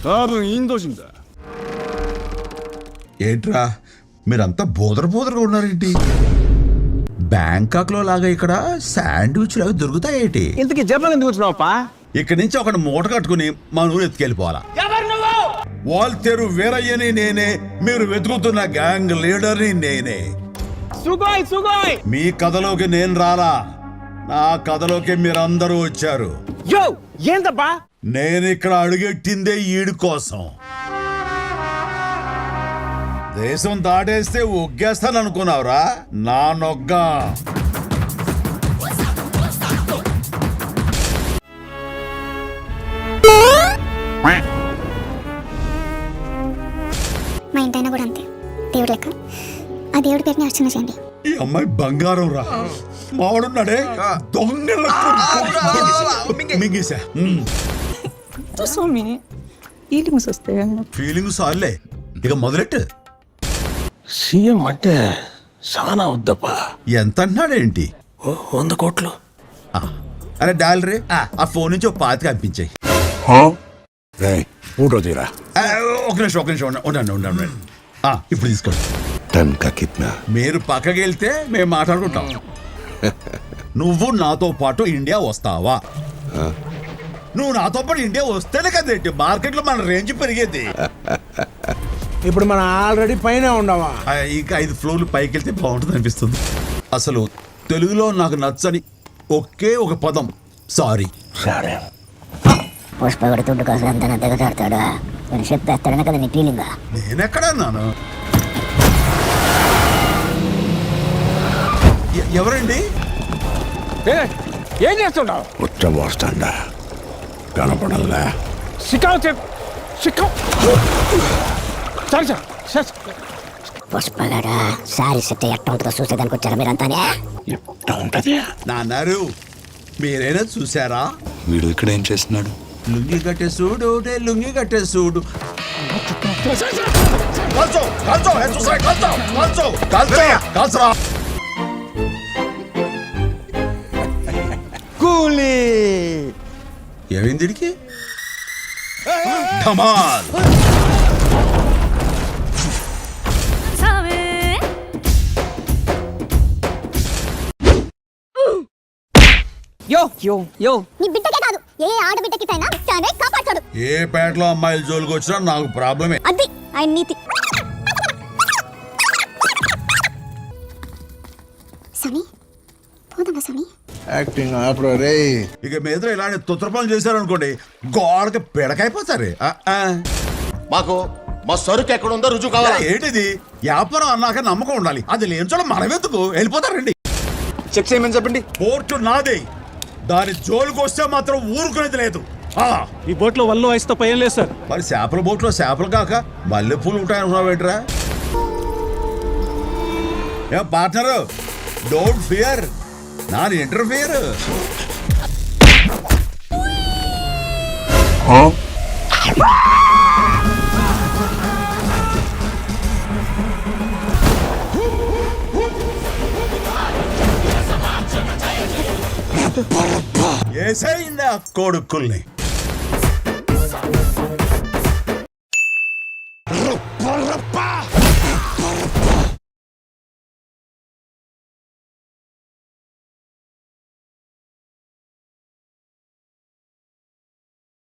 답은 인도신다. ఏంట్రా మీరంతా బోదరగా ఉన్నారేంటి? బ్యాంకాక్ లో లాగా ఇక్కడ శాండ్విచ్ లాగా దొరుకుతాయేంటి? ఇంతకీ జపాన్ ఎందుకు వచ్చినావప్పా? ఇక్కడి నుంచి ఒక మూట కట్టుకుని మా ఊరు ఎత్తుకెళ్ళిపోవాలా. వాల్తేరు వీరయ్యని నేనే, మీరు వెతుకుతున్న గ్యాంగ్ లీడర్ని నేనే. మీ కథలోకి నేను రాలా, నా కథలోకి మీరందరూ వచ్చారు. ఏంటప్పా? నేను ఇక్కడ అడుగెట్టిందే ఈడు కోసం. దేశం దాటేస్తే ఒగ్గేస్తాననుకున్నావురా? నా నొగ్గ. మా ఇంటైనా కూడా అంతే, దేవుడు లెక్క. ఆ దేవుడి పేరుని అర్చన చేయండి. ఈ అమ్మాయి బంగారం రా. మావాడున్నాడే దొంగ మింగేశా. ఫీలింగ్స్ వస్తాయి. ఫీలింగ్స్ సార్లే, ఇక మొదలెట్టు. సీఎం అంటే చాలా వద్దప్పా. ఎంత అంటున్నాడేంటి? 100 కోట్లు. అరే డాలరే, ఆ ఫోన్ నుంచి ఒక పాతికి పంపించాయి. ఫోటో తీరా. ఒక నిమిషం ఉండండి. ఇప్పుడు తీసుకోండి. టన్ కా కిత్నా? మీరు పక్కకి వెళ్తే మేము మాట్లాడుకుంటాం. నువ్వు నాతో పాటు ఇండియా వస్తావా? నువ్వు నాతో పాటు ఇండియా వస్తేనే కదేంటి మార్కెట్ లో మన రేంజ్ పెరిగేది. ఇప్పుడు మనం ఆల్రెడీ పైన ఉండవా? ఇంకా 5 ఫ్లోర్లు పైకి వెళ్తే బాగుంటుంది అనిపిస్తుంది. అసలు తెలుగులో నాకు నచ్చని ఒకే ఒక పదం సారీ. సరే. పుష్పగుడి తుడ్డు కోసం ఎంత దిగజాడతాడు, నేను చెప్పేస్తాడనే కదా నీ ఫీలింగ్. నేనెక్కడన్నాను? ఎవరండి? ఏం చేస్తుంటావు? ఉచ్చ పోస్తాండా కనపడల్లా. పుష్పగాడా సారీ సెట్ ఎట్ట ఉంటుందో చూసేదానికి వచ్చారా మీరంతానే? ఎట్లా ఉంటది? నాన్నారు మీరైనా చూసారా? వీడు ఇక్కడ ఏం చేస్తున్నాడు? లుంగి కట్టే చూడు, లుంగి కట్టే చూడు. కూలీ ఏమైంది ఇడికి? ధమాల్. నీ బిడ్డకే కాదు, ఏ ఆడబిడ్డకి సైనా తానే కాపాడతాడు. ఏ పేటలో అమ్మాయిల జోలికి వచ్చినా నాకు ప్రాబ్లమే. అది ఆయన నీతి. సని పోదమ్మా సని. యాక్టింగ్ ఆపరా రే. ఇక మీద ఇలాంటి తుత్రపనులు చేశారనుకోండి, గోడకి పిడకైపోతారు. మాకు మా సరుకు ఎక్కడ ఉందో రుజువు కావాలి. ఏంటిది? వ్యాపారం అన్నాక నమ్మకం ఉండాలి. అది లేని చోట మనమెందుకు వెళ్ళిపోతారండి. చెక్ చేయమని చెప్పండి. పోర్టు నాదే, దాని జోలికి వస్తే మాత్రం ఊరుకునేది లేదు. ఈ బోట్లో వల్లో ఐస్తో పయం లేదు సార్. మరి చేపల బోట్లో చేపలు కాక మల్లెపూలు ఉంటాయనుకున్నావు ఏంట్రా? ఏ partner, don't fear, non interfere. ఏసైందా కొడుకుల్ని.